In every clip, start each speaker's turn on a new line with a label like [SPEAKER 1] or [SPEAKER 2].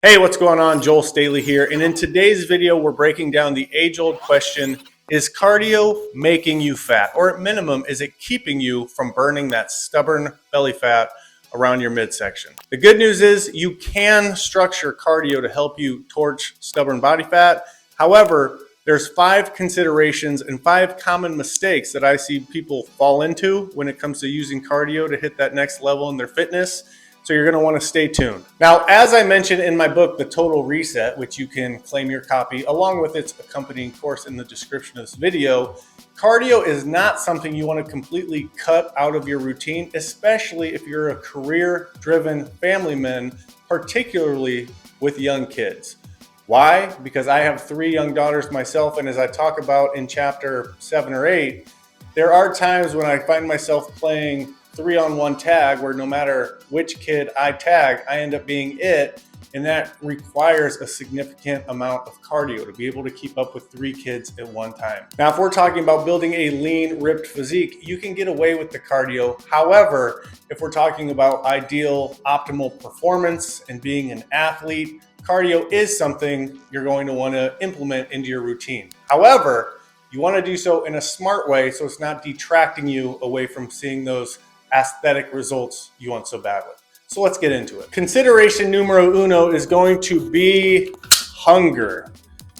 [SPEAKER 1] Hey, what's going on? Joel Staley here. And in today's video, we're breaking down the age-old question, is cardio making you fat? Or at minimum, is it keeping you from burning that stubborn belly fat around your midsection? The good news is you can structure cardio to help you torch stubborn body fat. However, there's 5 considerations and 5 common mistakes that I see people fall into when it comes to using cardio to hit that next level in their fitness. So you're going to want to stay tuned. Now, as I mentioned in my book, The Total Reset, which you can claim your copy along with its accompanying course in the description of this video, cardio is not something you want to completely cut out of your routine, especially if you're a career-driven family man, particularly with young kids. Why? Because I have 3 young daughters myself, and as I talk about in chapter 7 or 8, there are times when I find myself playing 3-on-1 tag where no matter which kid I tag, I end up being it, and that requires a significant amount of cardio to be able to keep up with 3 kids at one time. Now, if we're talking about building a lean, ripped physique, you can get away with the cardio. However, if we're talking about ideal, optimal performance and being an athlete, cardio is something you're going to want to implement into your routine. However, you want to do so in a smart way so it's not detracting you away from seeing those aesthetic results you want so badly. So let's get into it. Consideration numero uno is going to be hunger.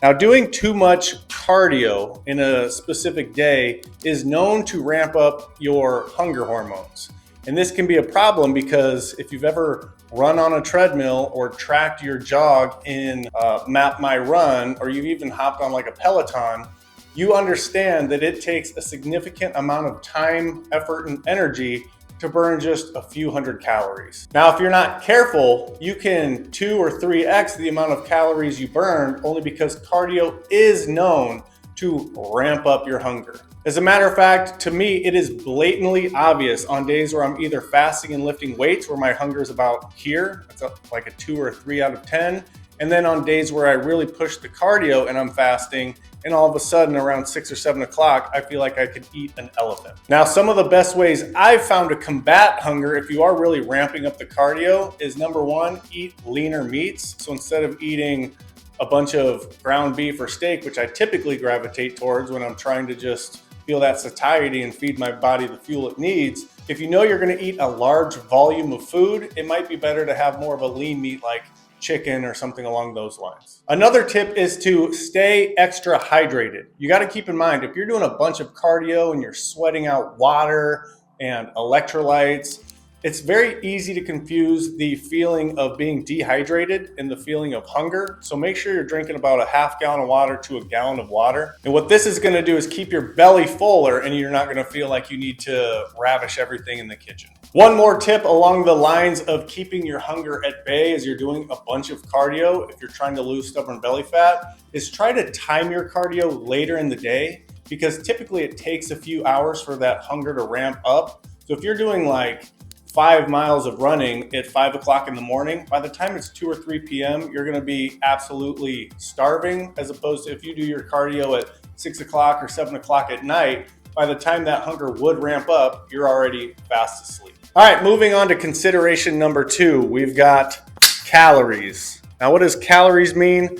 [SPEAKER 1] Now, doing too much cardio in a specific day is known to ramp up your hunger hormones. And this can be a problem because if you've ever run on a treadmill or tracked your jog in Map My Run, or you've even hopped on like a Peloton, you understand that it takes a significant amount of time, effort, and energy to burn just a few hundred calories. Now, if you're not careful, you can 2 or 3x the amount of calories you burned only because cardio is known to ramp up your hunger. As a matter of fact, to me, it is blatantly obvious on days where I'm either fasting and lifting weights where my hunger is about here, it's like a 2 or a 3 out of 10. And then on days where I really push the cardio and I'm fasting, and all of a sudden around 6 or 7 o'clock, I feel like I could eat an elephant. Now, some of the best ways I've found to combat hunger if you are really ramping up the cardio is number 1, eat leaner meats. So instead of eating a bunch of ground beef or steak, which I typically gravitate towards when I'm trying to just feel that satiety and feed my body the fuel it needs, if you know you're going to eat a large volume of food, it might be better to have more of a lean meat like chicken or something along those lines. Another tip is to stay extra hydrated. You got to keep in mind, if you're doing a bunch of cardio and you're sweating out water and electrolytes, it's very easy to confuse the feeling of being dehydrated and the feeling of hunger. So make sure you're drinking about a half gallon of water to a gallon of water. And what this is going to do is keep your belly fuller and you're not going to feel like you need to ravish everything in the kitchen. One more tip along the lines of keeping your hunger at bay as you're doing a bunch of cardio, if you're trying to lose stubborn belly fat, is try to time your cardio later in the day because typically it takes a few hours for that hunger to ramp up. So if you're doing like 5 miles of running at 5 o'clock in the morning, by the time it's 2 or 3 p.m., you're going to be absolutely starving, as opposed to if you do your cardio at 6 o'clock or 7 o'clock at night, by the time that hunger would ramp up, you're already fast asleep. All right, moving on to consideration number 2, we've got calories. Now, what does calories mean?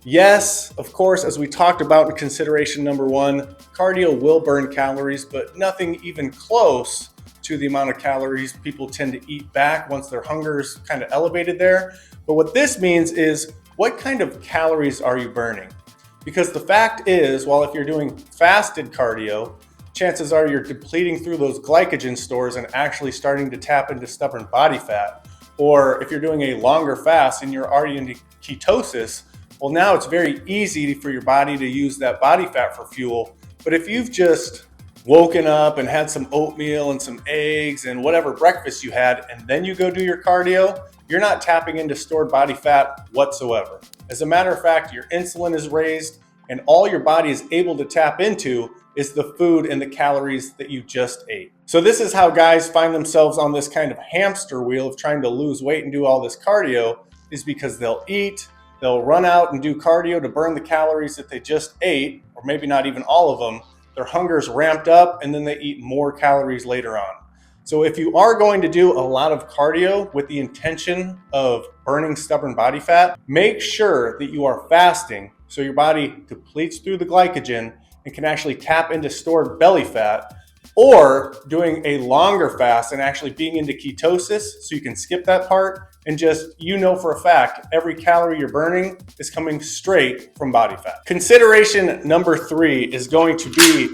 [SPEAKER 1] Yes, of course, as we talked about in consideration number 1, cardio will burn calories, but nothing even close to the amount of calories people tend to eat back once their hunger is kind of elevated there. But what this means is, what kind of calories are you burning? Because the fact is, while if you're doing fasted cardio, chances are you're depleting through those glycogen stores and actually starting to tap into stubborn body fat. Or if you're doing a longer fast and you're already in ketosis, well, now it's very easy for your body to use that body fat for fuel. But if you've just woken up and had some oatmeal and some eggs and whatever breakfast you had, and then you go do your cardio, you're not tapping into stored body fat whatsoever. As a matter of fact, your insulin is raised and all your body is able to tap into is the food and the calories that you just ate. So this is how guys find themselves on this kind of hamster wheel of trying to lose weight and do all this cardio, is because they'll eat, they'll run out and do cardio to burn the calories that they just ate, or maybe not even all of them. Their hunger's ramped up and then they eat more calories later on. So if you are going to do a lot of cardio with the intention of burning stubborn body fat, make sure that you are fasting so your body depletes through the glycogen and can actually tap into stored belly fat, or doing a longer fast and actually being into ketosis so you can skip that part and just, for a fact, every calorie you're burning is coming straight from body fat. Consideration number 3 is going to be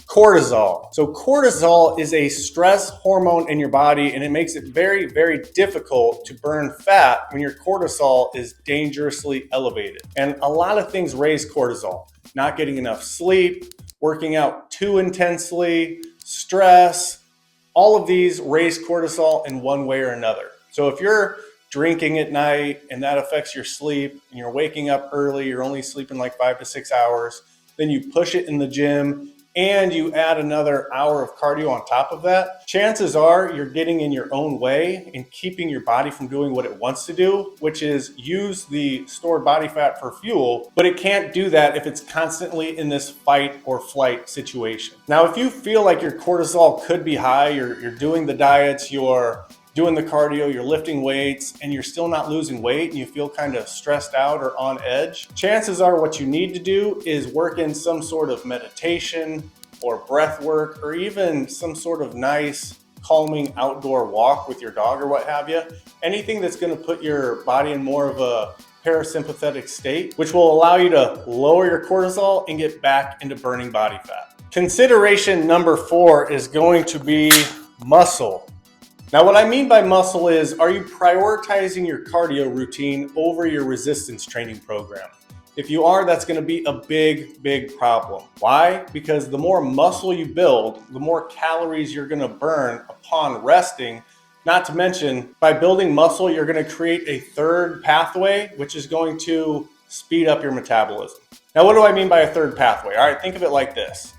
[SPEAKER 1] cortisol. So cortisol is a stress hormone in your body, and it makes it very, very difficult to burn fat when your cortisol is dangerously elevated. And a lot of things raise cortisol. Not getting enough sleep, working out too intensely, stress, all of these raise cortisol in one way or another. So if you're drinking at night and that affects your sleep, and you're waking up early, you're only sleeping like 5 to 6 hours, then you push it in the gym and you add another hour of cardio on top of that, chances are you're getting in your own way and keeping your body from doing what it wants to do, which is use the stored body fat for fuel, but it can't do that if it's constantly in this fight or flight situation. Now, if you feel like your cortisol could be high, you're doing the diets, you're doing the cardio, you're lifting weights, and you're still not losing weight and you feel kind of stressed out or on edge, chances are what you need to do is work in some sort of meditation or breath work, or even some sort of nice calming outdoor walk with your dog or what have you. Anything that's going to put your body in more of a parasympathetic state, which will allow you to lower your cortisol and get back into burning body fat. Consideration number 4 is going to be muscle. Now, what I mean by muscle is, are you prioritizing your cardio routine over your resistance training program? If you are, that's going to be a big, big problem. Why? Because the more muscle you build, the more calories you're going to burn upon resting. Not to mention, by building muscle, you're going to create a third pathway, which is going to speed up your metabolism. Now, what do I mean by a third pathway? All right, think of it like this.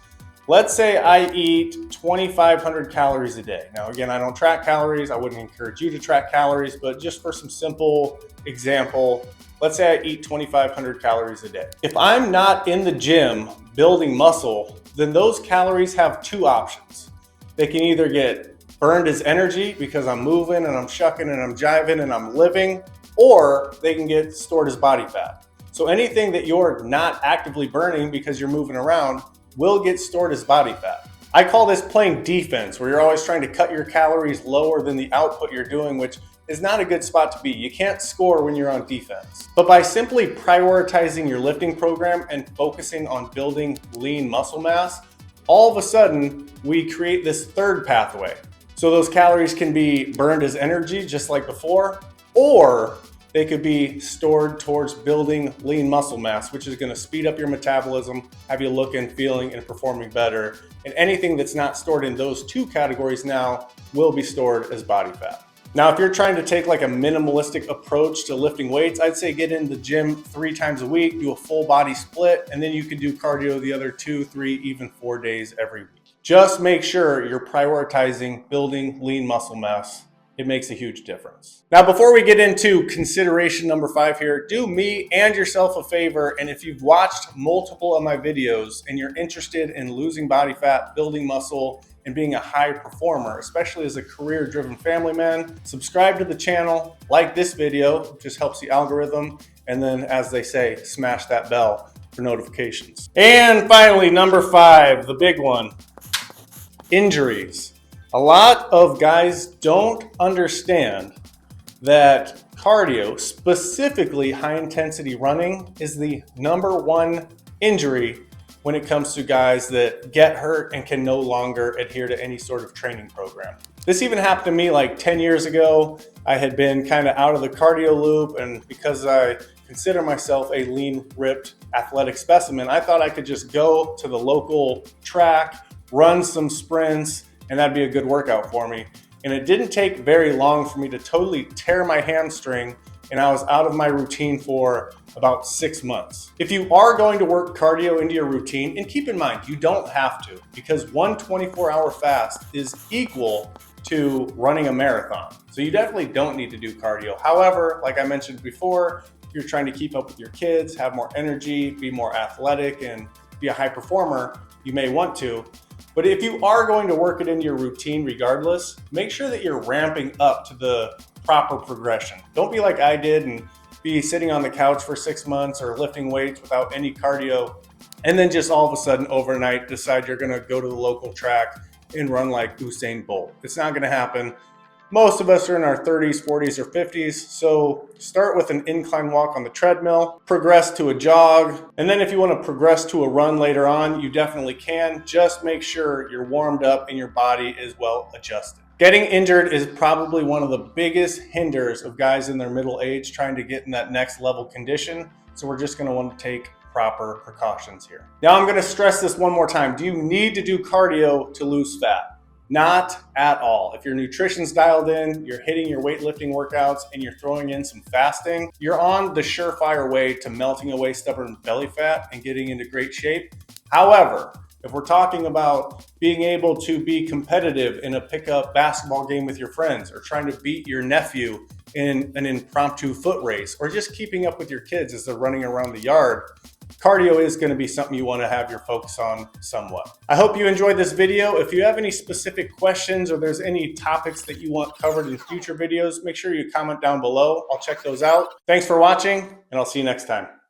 [SPEAKER 1] Let's say I eat 2,500 calories a day. Now, again, I don't track calories. I wouldn't encourage you to track calories, but just for some simple example, let's say I eat 2,500 calories a day. If I'm not in the gym building muscle, then those calories have 2 options. They can either get burned as energy because I'm moving and I'm shucking and I'm jiving and I'm living, or they can get stored as body fat. So anything that you're not actively burning because you're moving around will get stored as body fat. I call this playing defense, where you're always trying to cut your calories lower than the output you're doing, which is not a good spot to be. You can't score when you're on defense. But by simply prioritizing your lifting program and focusing on building lean muscle mass, all of a sudden we create this third pathway. So those calories can be burned as energy just like before, or they could be stored towards building lean muscle mass, which is going to speed up your metabolism, have you looking, feeling, and performing better. And anything that's not stored in those 2 categories now will be stored as body fat. Now, if you're trying to take like a minimalistic approach to lifting weights, I'd say get in the gym 3 times a week, do a full body split, and then you can do cardio the other 2, 3, even 4 days every week. Just make sure you're prioritizing building lean muscle mass. It makes a huge difference. Now, before we get into consideration number 5 here, do me and yourself a favor. And if you've watched multiple of my videos and you're interested in losing body fat, building muscle, and being a high performer, especially as a career-driven family man, subscribe to the channel, like this video, it just helps the algorithm. And then, as they say, smash that bell for notifications. And finally, number 5, the big one, injuries. A lot of guys don't understand that cardio, specifically high intensity running, is the number 1 injury when it comes to guys that get hurt and can no longer adhere to any sort of training program. This even happened to me like 10 years ago. I had been kind of out of the cardio loop, and because I consider myself a lean, ripped, athletic specimen, I thought I could just go to the local track, run some sprints, and that'd be a good workout for me. And it didn't take very long for me to totally tear my hamstring, and I was out of my routine for about 6 months. If you are going to work cardio into your routine, and keep in mind, you don't have to, because one 24-hour fast is equal to running a marathon. So you definitely don't need to do cardio. However, like I mentioned before, if you're trying to keep up with your kids, have more energy, be more athletic, and be a high performer, you may want to. But if you are going to work it into your routine regardless, make sure that you're ramping up to the proper progression. Don't be like I did and be sitting on the couch for 6 months or lifting weights without any cardio, and then just all of a sudden overnight decide you're gonna go to the local track and run like Usain Bolt. It's not gonna happen. Most of us are in our 30s, 40s, or 50s, so start with an incline walk on the treadmill, progress to a jog, and then if you want to progress to a run later on, you definitely can. Just make sure you're warmed up and your body is well adjusted. Getting injured is probably one of the biggest hinders of guys in their middle age trying to get in that next level condition, so we're just going to want to take proper precautions here. Now I'm going to stress this one more time. Do you need to do cardio to lose fat? Not at all. If your nutrition's dialed in, you're hitting your weightlifting workouts, and you're throwing in some fasting, you're on the surefire way to melting away stubborn belly fat and getting into great shape. However, if we're talking about being able to be competitive in a pickup basketball game with your friends, or trying to beat your nephew in an impromptu foot race, or just keeping up with your kids as they're running around the yard, cardio is going to be something you want to have your focus on somewhat. I hope you enjoyed this video. If you have any specific questions or there's any topics that you want covered in future videos, make sure you comment down below. I'll check those out. Thanks for watching, and I'll see you next time.